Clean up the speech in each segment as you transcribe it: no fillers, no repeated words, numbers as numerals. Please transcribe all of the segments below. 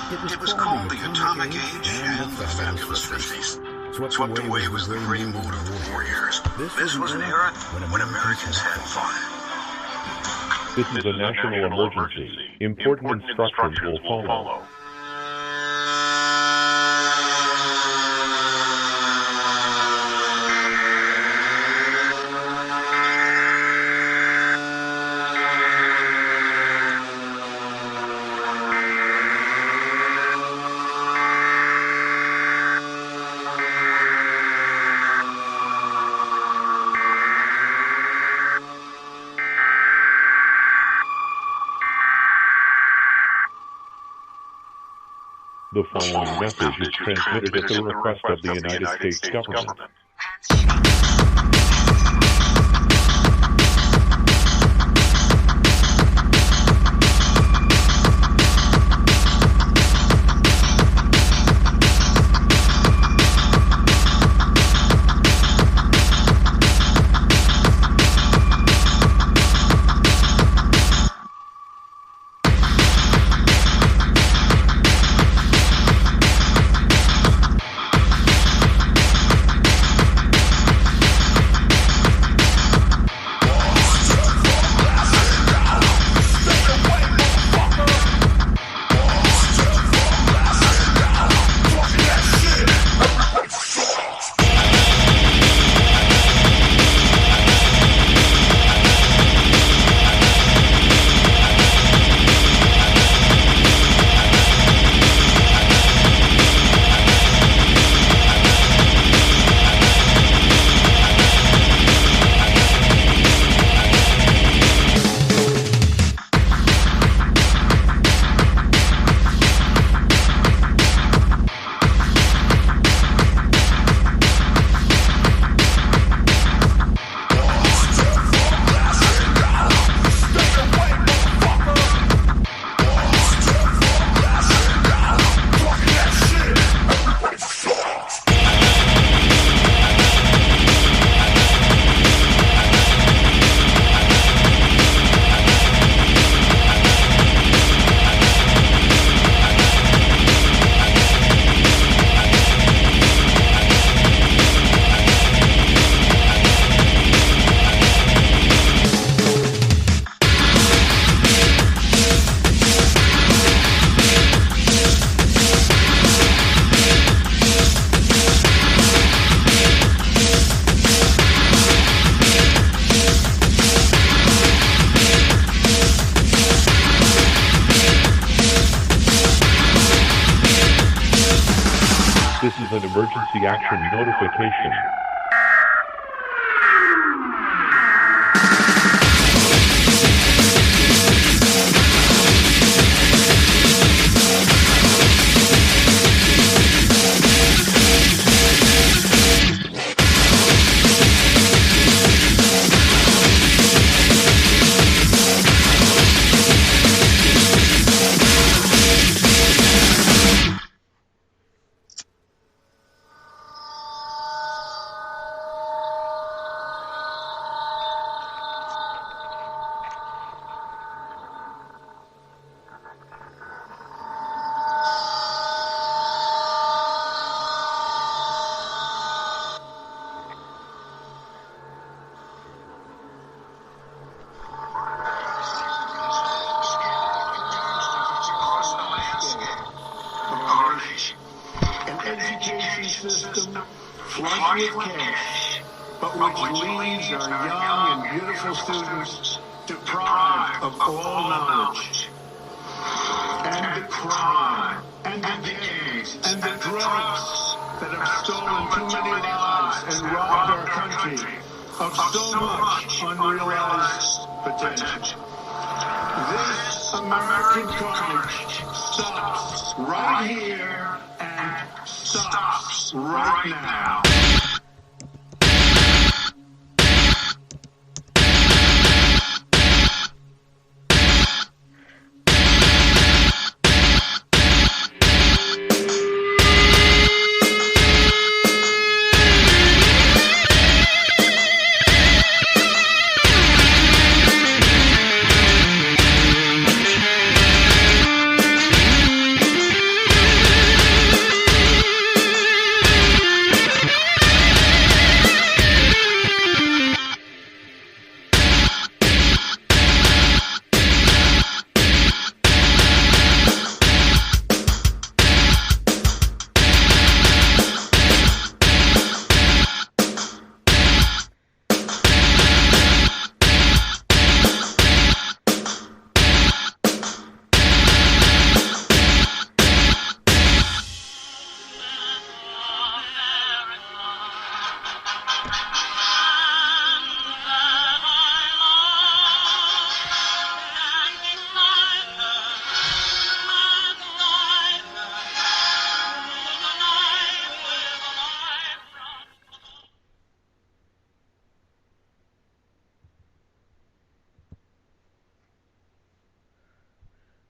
It was called the Atomic Age and the Fabulous 50s. Swept away was the gray mood of the war years. This was an era when Americans had fun. This is a national emergency. Important instructions will follow. The following message is transmitted at the request of the United States government. This is an emergency action notification. System flush with cash, but which leaves our young and beautiful students deprived of all knowledge. And the crime, and the gangs, and the drugs that have stolen too many lives and robbed our country of so much unrealized potential. This American carnage stops right here and stops right now.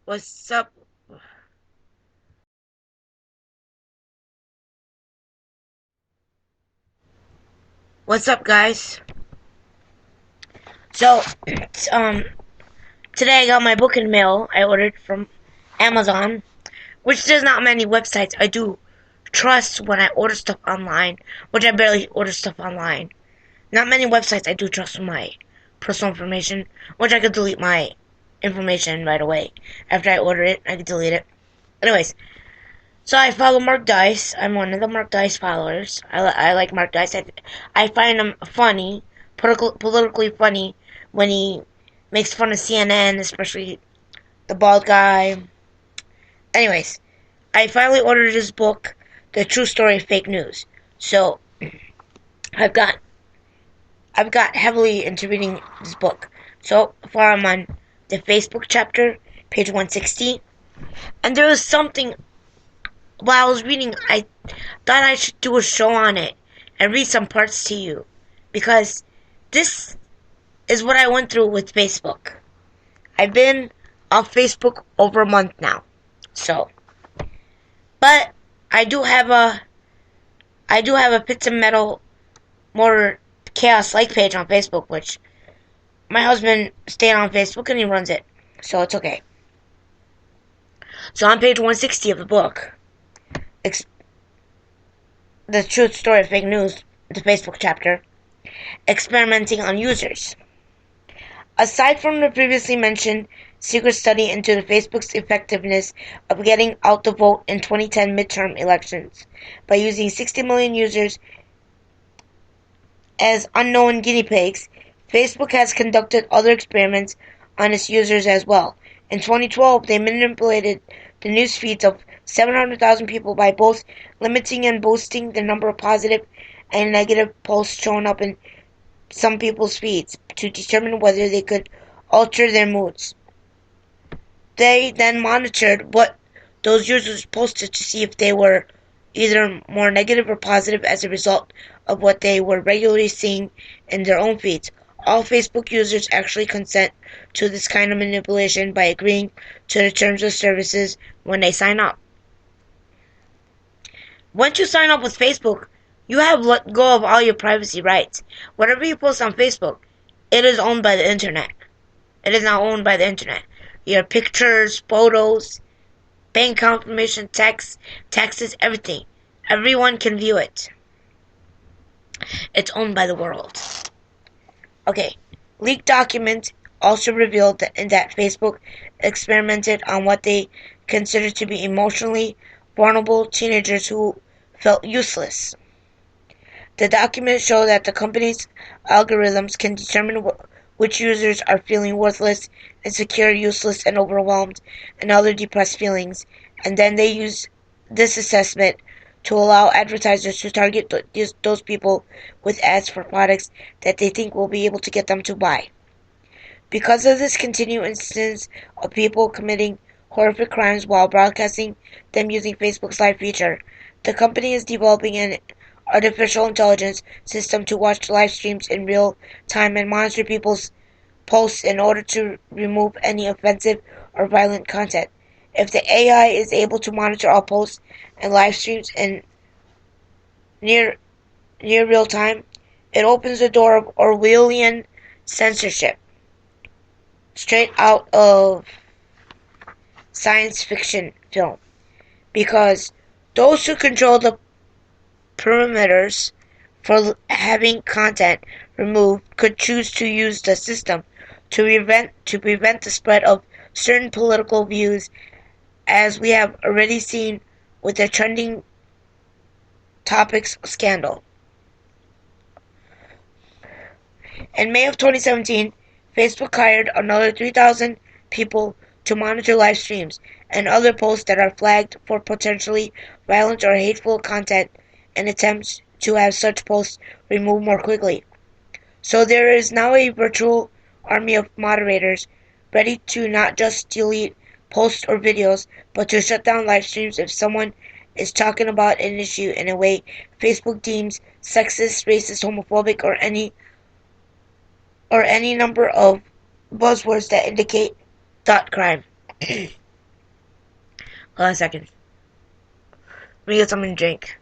What's up? What's up, guys? So, today I got my book in the mail. I ordered from Amazon, which there's not many websites I do trust when I order stuff online, which I barely order stuff online. Not many websites I do trust with my personal information, which I could delete my information right away. After I order it, I could delete it. Anyways, so I follow Mark Dice. I'm one of the Mark Dice followers. I like Mark Dice. I find him funny, politically funny, when he makes fun of CNN, especially the bald guy. Anyways, I finally ordered his book, The True Story of Fake News. So I've got heavily into reading this book. So far I'm on the Facebook chapter, page 160. And there was something, while I was reading, I thought I should do a show on it and read some parts to you. Because this is what I went through with Facebook. I've been off Facebook over a month now. So, but I do have a Pits and Metal More Chaos like page on Facebook, which my husband stayed on Facebook and he runs it, so it's okay. So on page 160 of the book, The True Story of Fake News, the Facebook chapter, experimenting on users. Aside from the previously mentioned secret study into the Facebook's effectiveness of getting out the vote in 2010 midterm elections by using 60 million users as unknown guinea pigs, Facebook has conducted other experiments on its users as well. In 2012, they manipulated the news feeds of 700,000 people by both limiting and boosting the number of positive and negative posts showing up in some people's feeds to determine whether they could alter their moods. They then monitored what those users posted to see if they were either more negative or positive as a result of what they were regularly seeing in their own feeds. All Facebook users actually consent to this kind of manipulation by agreeing to the terms of services when they sign up. Once you sign up with Facebook, you have let go of all your privacy rights. Whatever you post on Facebook, it is owned by the internet. It is now owned by the internet. Your pictures, photos, bank confirmation, texts, taxes, everything. Everyone can view it. It's owned by the world. Okay, leaked documents also revealed that Facebook experimented on what they considered to be emotionally vulnerable teenagers who felt useless. The documents show that the company's algorithms can determine which users are feeling worthless, insecure, useless, and overwhelmed, and other depressed feelings, and then they use this assessment to allow advertisers to target those people with ads for products that they think will be able to get them to buy. Because of this continued instance of people committing horrific crimes while broadcasting them using Facebook's live feature, the company is developing an artificial intelligence system to watch live streams in real time and monitor people's posts in order to remove any offensive or violent content. If the AI is able to monitor all posts and live streams in near real time, it opens the door of Orwellian censorship, straight out of science fiction film, because those who control the parameters for having content removed could choose to use the system to prevent the spread of certain political views, as we have already seen with the trending topics scandal. In May of 2017, Facebook hired another 3,000 people to monitor live streams and other posts that are flagged for potentially violent or hateful content in attempts to have such posts removed more quickly. So there is now a virtual army of moderators ready to not just delete posts or videos, but to shut down live streams if someone is talking about an issue in a way Facebook deems sexist, racist, homophobic, or any number of buzzwords that indicate thought crime. Hold on a second. Let me get something to drink.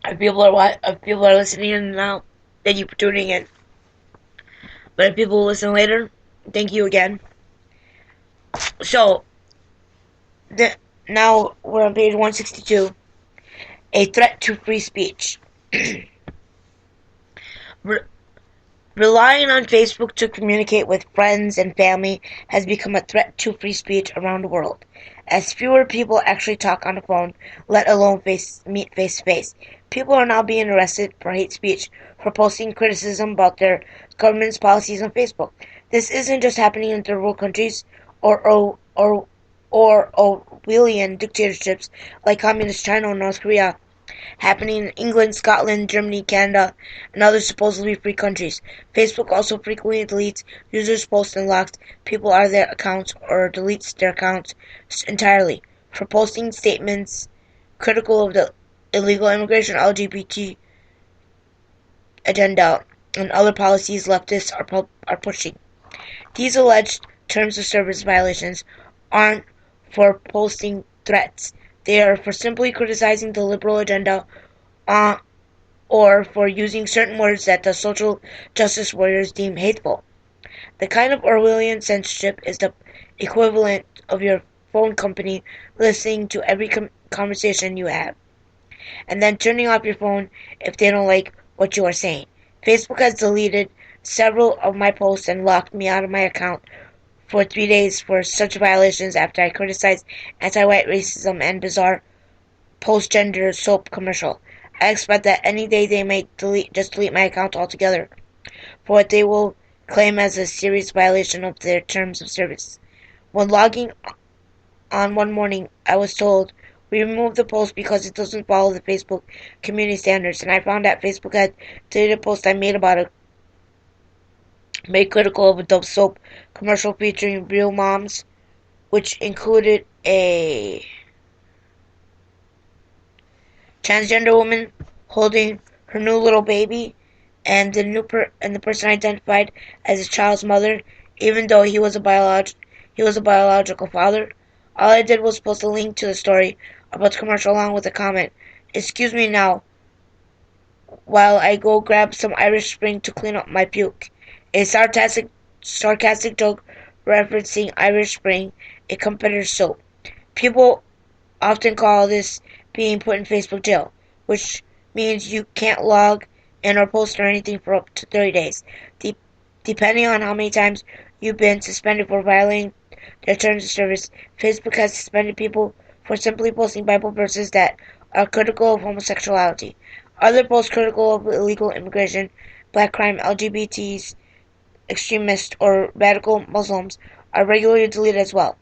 If people are listening in now, thank you for tuning in. But if people will listen later, thank you again. So, now we're on page 162. A threat to free speech. Relying on Facebook to communicate with friends and family has become a threat to free speech around the world, as fewer people actually talk on the phone, let alone meet face to face. People are now being arrested for hate speech for posting criticism about their government's policies on Facebook. This isn't just happening in third world countries or Orwellian dictatorships like communist China or North Korea, happening in England, Scotland, Germany, Canada, and other supposedly free countries. Facebook also frequently deletes users' posts and locks people out of their accounts or deletes their accounts entirely for posting statements critical of the illegal immigration, LGBT agenda, and other policies leftists are pushing. These alleged terms of service violations aren't for posting threats. They are for simply criticizing the liberal agenda or for using certain words that the social justice warriors deem hateful. The kind of Orwellian censorship is the equivalent of your phone company listening to every conversation you have, and then turning off your phone if they don't like what you are saying. Facebook has deleted several of my posts and locked me out of my account for 3 days for such violations after I criticized anti-white racism and bizarre post-gender soap commercial. I expect that any day they may delete my account altogether for what they will claim as a serious violation of their terms of service. When logging on one morning, I was told, we removed the post because it doesn't follow the Facebook community standards, and I found that Facebook had deleted a post I made critical of a Dove soap commercial featuring real moms, which included a transgender woman holding her new little baby, and the person identified as the child's mother, even though he was a biological father. All I did was post a link to the story about the commercial along with a comment, "Excuse me now, while I go grab some Irish Spring to clean up my puke." A sarcastic joke referencing Irish Spring, a competitor's soap. People often call this being put in Facebook jail, which means you can't log in or post or anything for up to 30 days, depending on how many times you've been suspended for violating their terms of service. Facebook has suspended people for simply posting Bible verses that are critical of homosexuality. Other posts critical of illegal immigration, black crime, LGBTs, extremists, or radical Muslims are regularly deleted as well.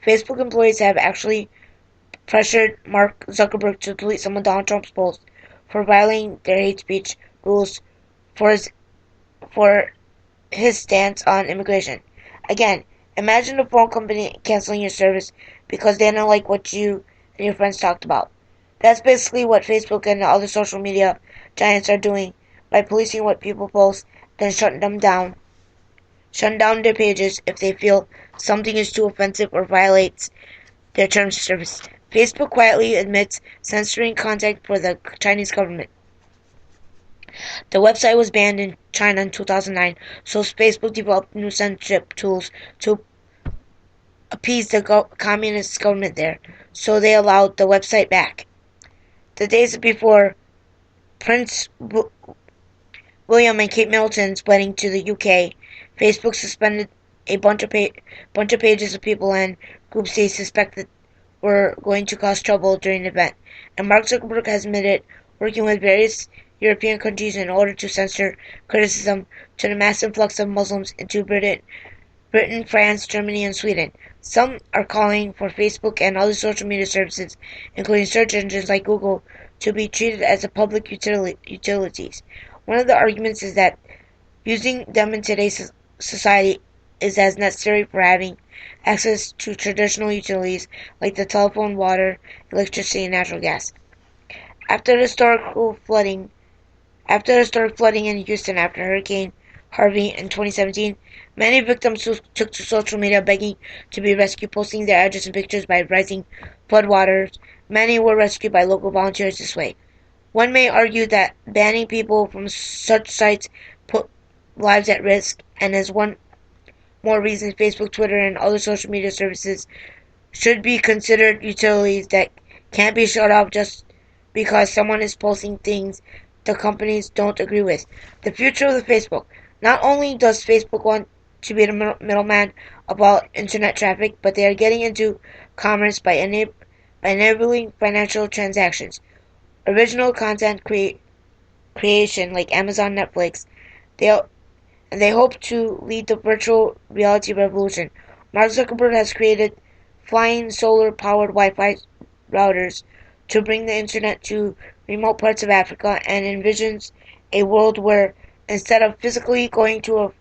Facebook employees have actually pressured Mark Zuckerberg to delete some of Donald Trump's posts for violating their hate speech rules for his stance on immigration. Again, imagine a phone company canceling your service because they don't like what you and your friends talked about. That's basically what Facebook and the other social media giants are doing by policing what people post, then shutting down their pages if they feel something is too offensive or violates their terms of service. Facebook quietly admits censoring content for the Chinese government. The website was banned in China in 2009, so Facebook developed new censorship tools to appease the communist government there, so they allowed the website back. The days before Prince William and Kate Middleton's wedding to the UK, Facebook suspended a bunch of pages of people and groups they suspected were going to cause trouble during the event. And Mark Zuckerberg has admitted working with various European countries in order to censor criticism to the mass influx of Muslims into Britain, France, Germany, and Sweden. Some are calling for Facebook and other social media services, including search engines like Google, to be treated as a public utilities. One of the arguments is that using them in today's society is as necessary for having access to traditional utilities like the telephone, water, electricity, and natural gas. After historic flooding in Houston after Hurricane Harvey in 2017. Many victims took to social media begging to be rescued, posting their address and pictures by rising floodwaters. Many were rescued by local volunteers this way. One may argue that banning people from such sites put lives at risk, and is one more reason Facebook, Twitter, and other social media services should be considered utilities that can't be shut off just because someone is posting things the companies don't agree with. The future of the Facebook. Not only does Facebook want to be the middleman about internet traffic, but they are getting into commerce by enabling financial transactions. Original content creation like Amazon, Netflix, they hope to lead the virtual reality revolution. Mark Zuckerberg has created flying solar-powered Wi-Fi routers to bring the internet to remote parts of Africa, and envisions a world where, instead of physically going to a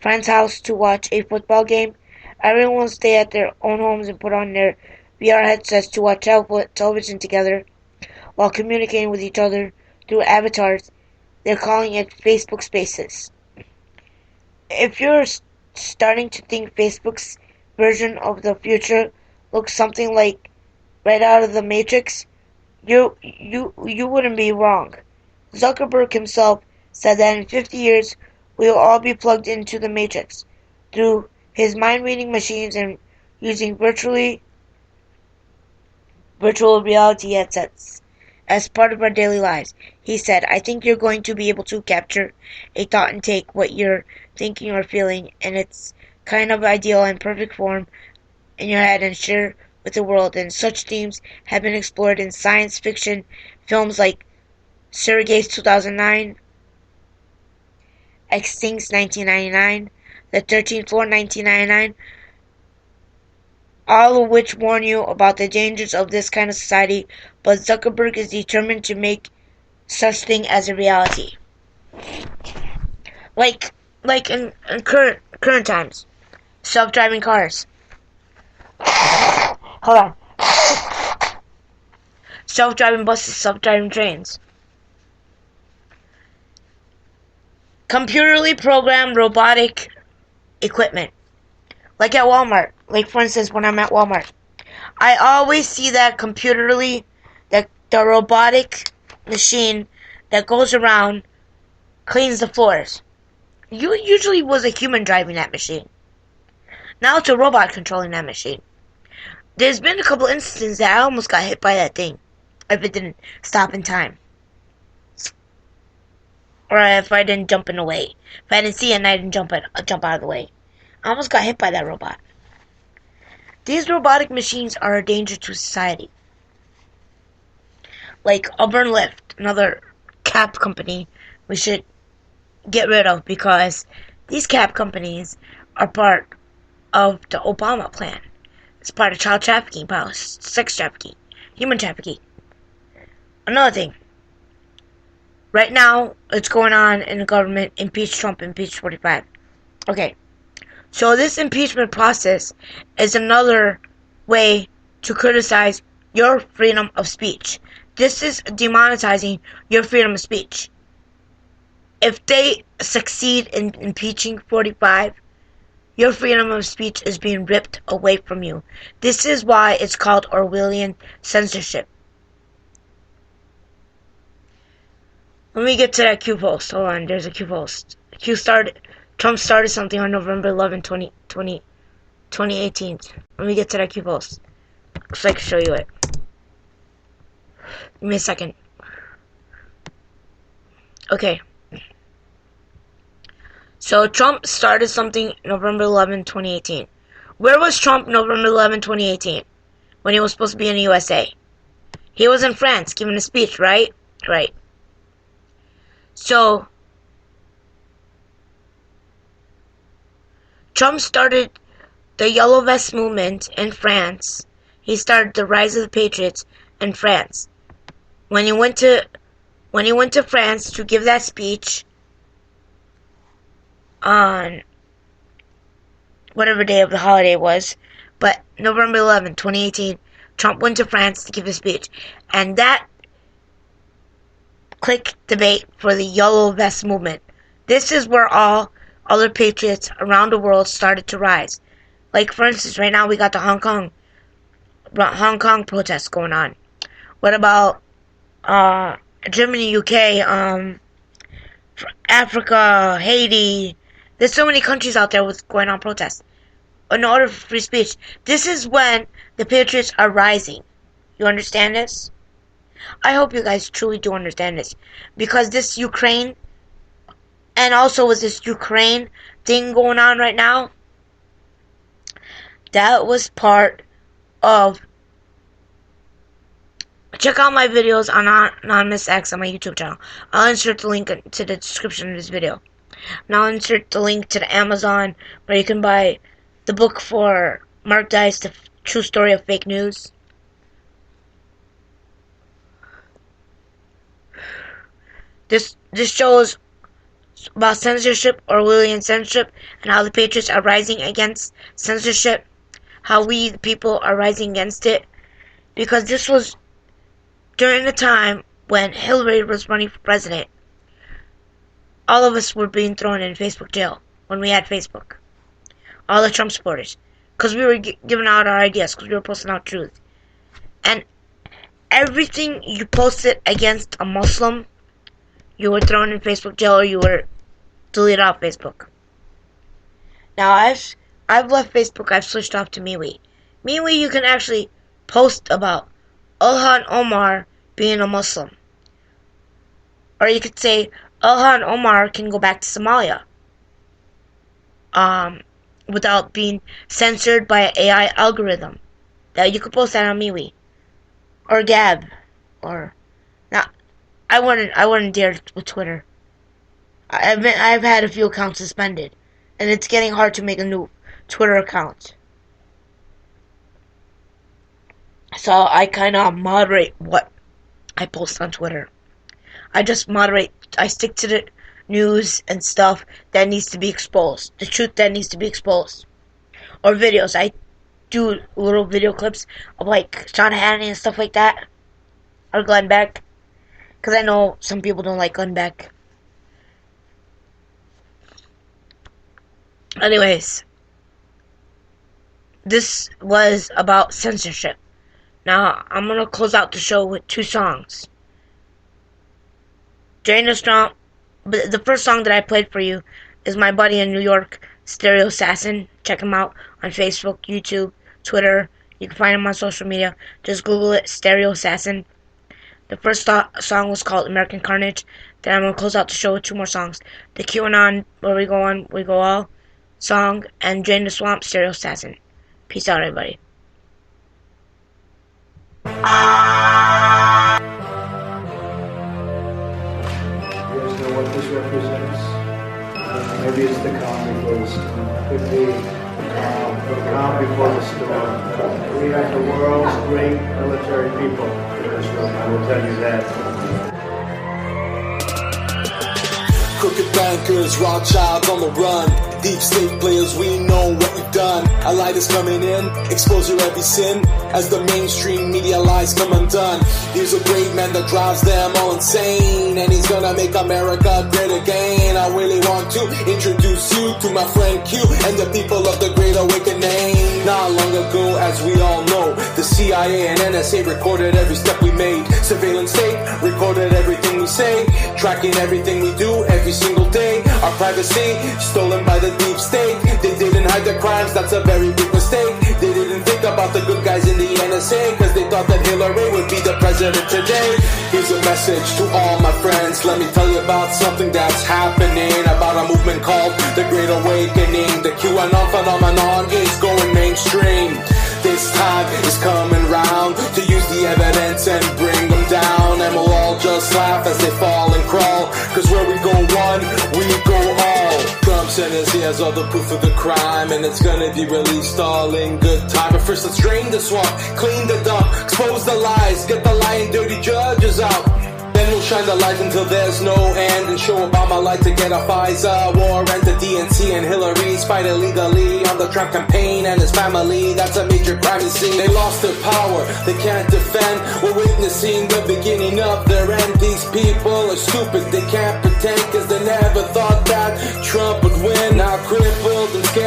friend's house to watch a football game, everyone will stay at their own homes and put on their VR headsets to watch television together while communicating with each other through avatars. They're calling it Facebook Spaces. If you're starting to think Facebook's version of the future looks something like right out of the Matrix, you wouldn't be wrong. Zuckerberg himself said that in 50 years we will all be plugged into the Matrix through his mind-reading machines and using virtual reality headsets as part of our daily lives. He said, I think you're going to be able to capture a thought and take what you're thinking or feeling in its kind of ideal and perfect form in your head and share with the world, and such themes have been explored in science fiction films like Sergei's 2009, Extinct's 1999, The 13th Floor 1999, all of which warn you about the dangers of this kind of society, but Zuckerberg is determined to make such thing as a reality. Like in current times, self-driving cars. Hold on. Self-driving buses, self-driving trains. Computerly programmed robotic equipment. Like at Walmart. Like for instance, when I'm at Walmart, I always see that the robotic machine that goes around, cleans the floors. Usually was a human driving that machine. Now it's a robot controlling that machine. There's been a couple instances that I almost got hit by that thing if it didn't stop in time. Or if I didn't jump in the way. If I didn't see it and I didn't jump out of the way. I almost got hit by that robot. These robotic machines are a danger to society. Like Auburn Lyft, another cab company we should get rid of, because these cab companies are part of the Obama plan. It's part of child trafficking, sex trafficking, human trafficking. Another thing. Right now, it's going on in the government, impeach Trump, impeach 45. Okay. So this impeachment process is another way to criticize your freedom of speech. This is demonetizing your freedom of speech. If they succeed in impeaching 45, your freedom of speech is being ripped away from you. This is why it's called Orwellian censorship. Let me get to that Q post. Hold on, there's a Q post. Trump started something on November 11, 2018. Let me get to that Q post so I can show you it. Give me a second. Okay. So Trump started something November 11, 2018. Where was Trump November 11, 2018? When he was supposed to be in the USA? He was in France giving a speech, right? Right. So, Trump started the Yellow Vest movement in France. He started the rise of the Patriots in France. When he went to France to give that speech on whatever day of the holiday it was, but November 11, 2018, Trump went to France to give a speech, and that clicked debate for the Yellow Vest movement. This is where all other patriots around the world started to rise. Like, for instance, right now we got the Hong Kong protests going on. What about Germany, UK, Africa, Haiti? There's so many countries out there with going on protests in order for free speech. This is when the patriots are rising. You understand this? I hope you guys truly do understand this, because this Ukraine, and also with this Ukraine thing going on right now, that was part of. Check out my videos on Anonymous X on my YouTube channel. I'll insert the link to the description of this video. And I'll insert the link to the Amazon where you can buy the book for Mark Dice, The True Story of Fake News. This shows about censorship, Orwellian censorship, and how the patriots are rising against censorship, how we the people are rising against it, because this was during the time when Hillary was running for president. All of us were being thrown in Facebook jail when we had Facebook. All the Trump supporters, because we were giving out our ideas, because we were posting out truth. And everything you posted against a Muslim, you were thrown in Facebook jail, or you were deleted off Facebook. Now I've left Facebook. I've switched off to MeWe. MeWe, you can actually post about Ilhan Omar being a Muslim, or you could say Ilhan Omar can go back to Somalia, without being censored by an AI algorithm. That you could post that on MeWe or Gab, or now. I wouldn't dare with Twitter. I've had a few accounts suspended, and it's getting hard to make a new Twitter account. So I kind of moderate what I post on Twitter. I just moderate. I stick to the news and stuff that needs to be exposed, the truth that needs to be exposed, or videos. I do little video clips of like Sean Hannity and stuff like that, or Glenn Beck. Because I know some people don't like Glenn Beck. Anyways, this was about censorship. Now, I'm going to close out the show with 2 songs. During the song, the first song that I played for you is my buddy in New York, Stereo Assassin. Check him out on Facebook, YouTube, Twitter. You can find him on social media. Just Google it, Stereo Assassin. The first song was called American Carnage. Then I'm going to close out the show with 2 more songs. The QAnon, Where We Go On, We Go All song, and Drain the Swamp, Stereo Assassin. Peace out, everybody. You guys know what this represents? Maybe it's the calm before the storm. Could be the calm before the storm. We have the world's great military people in this room, I will tell you that. Crooked bankers, Rothschilds on the run. Deep state players, we know what we've done. A light is coming in, expose your every sin. As the mainstream media lies come undone. Here's a great man that drives them all insane, and he's gonna make America great again. I really want to introduce you to my friend Q and the people of the Great Awakening. Not long ago, as we all know, the CIA and NSA recorded every step we made. Surveillance state recorded everything we say, tracking everything we do every single day. Our privacy stolen by the deep state. They didn't hide their crimes, that's a very big mistake. They didn't think about the good guys in the NSA, cause they thought that Hillary would be the president today. Here's a message to all my friends. Let me tell you about something that's happening, about a movement called the Great Awakening. The QAnon phenomenon is going mainstream. This time is coming round to use the evidence and bring them down. And we'll all just laugh as they fall and crawl, cause where we go one, we go all. Trump sentence, he has all the proof of the crime, and it's gonna be released all in good time. But first let's drain the swamp, clean the dump, expose the lies, get the lying dirty judges out. Then we'll shine the light until there's no end, and show Obama light to get a FISA warrant. The DNC and Hillary's fight illegally on the Trump campaign and his family. That's a major crime, you see. They lost their power, they can't defend. We're witnessing the beginning of their end. These people are stupid, they can't pretend, cause they never thought that Trump would win.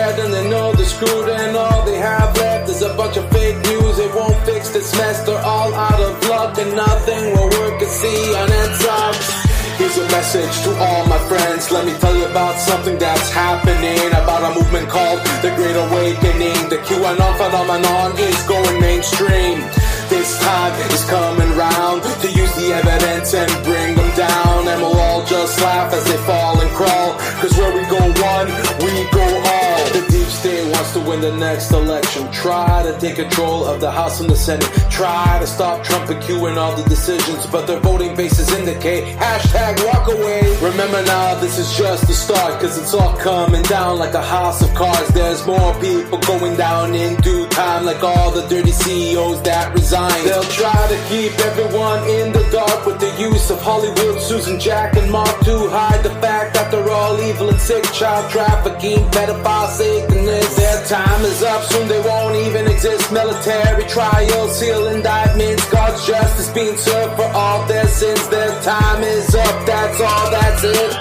scared and they know they're screwed, and all they have left is a bunch of fake news. It won't fix this mess, they're all out of luck, and nothing will work, and see, and it sucks. Here's a message to all my friends. Let me tell you about something that's happening, about a movement called the Great Awakening. The QAnon phenomenon is going mainstream. This time is coming round to use the evidence and bring them down, and we'll all just laugh as they fall and crawl, cause where we go one, we go all. The deep state wants to win the next election, try to take control of the House and the Senate, try to stop Trump and Q and all the decisions, but their voting bases indicate hashtag walk away. Remember now, this is just the start, cause it's all coming down like a house of cards. There's more people going down in due time, like all the dirty CEOs that resign. They'll try to keep everyone in the dark with the use of Hollywood, Susan, Jack, and Mark to hide the fact that they're all evil and sick, child trafficking, pedophiles, Satanists. Their time is up, soon they won't even exist. Military trials, seal indictments, God's justice being served for all their sins. Their time is up, that's all, that's it.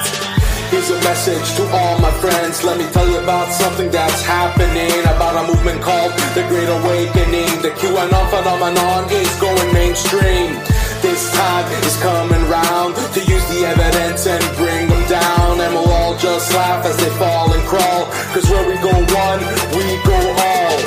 Here's a message to all my friends. Let me tell you about something that's happening, about a movement called the Great Awakening. The QAnon phenomenon is going mainstream. This time is coming round to use the evidence and bring them down, and we'll all just laugh as they fall and crawl, cause where we go one, we go all.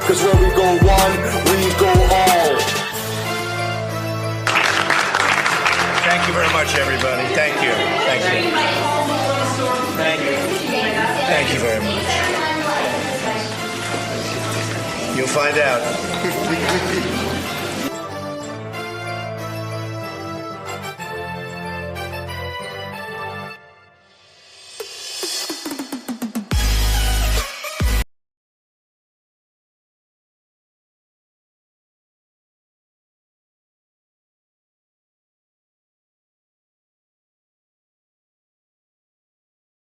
Cause where we go one, we go all. Thank you very much, everybody. Thank you. Thank you. Thank you. Thank you very much. You'll find out.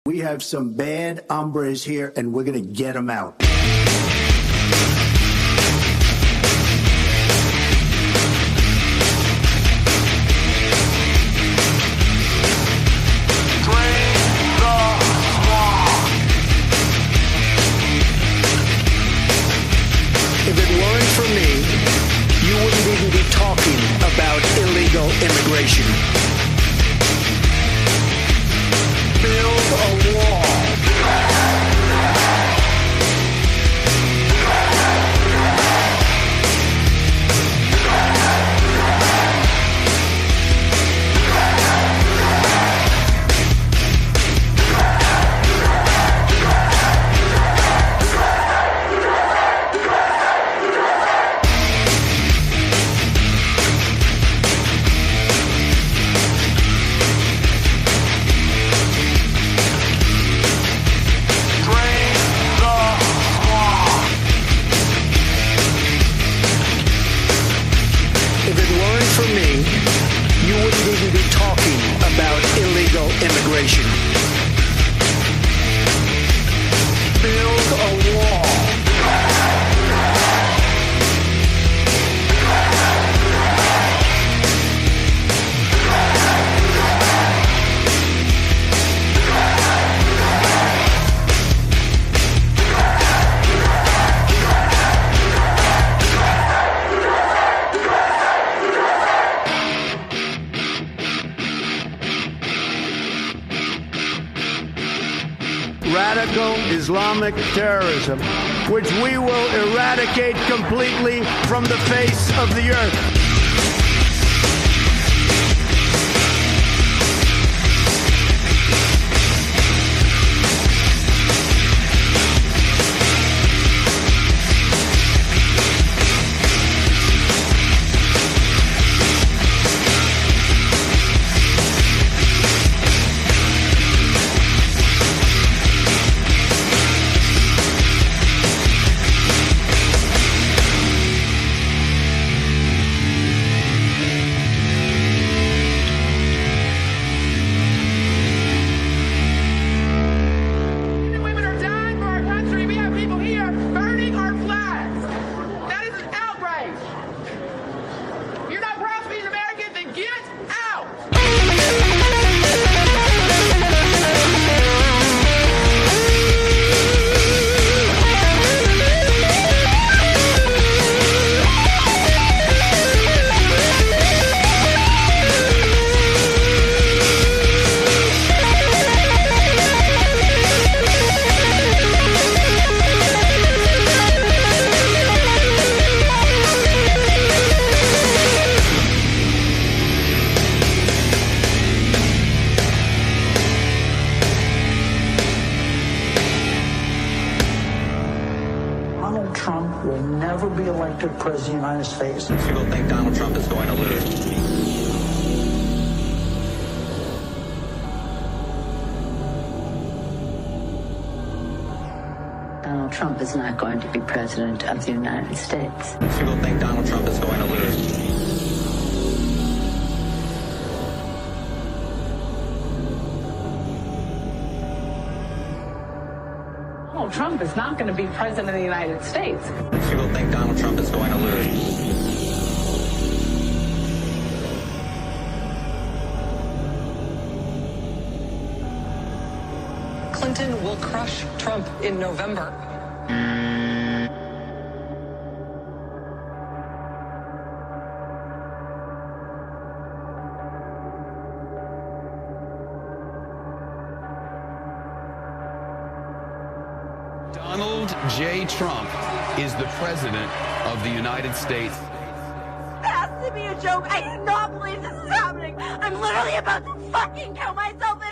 We have some bad hombres here, and we're going to get them out. If it weren't for me, you wouldn't even be talking about illegal immigration. Build a wall. Immigration. Build a wall. Radical Islamic terrorism, which we will eradicate completely from the face of the earth. will never be elected president of the United States. People think Donald Trump is going to lose. Donald Trump is not going to be president of the United States. People think Donald Trump is going to lose. Donald Trump is not going to be president of the United States. People think Donald Trump is going to lose. Clinton will crush Trump in November. Donald J. Trump is the president of the United States. It has to be a joke. I do not believe this is happening. I'm literally about to fucking kill myself.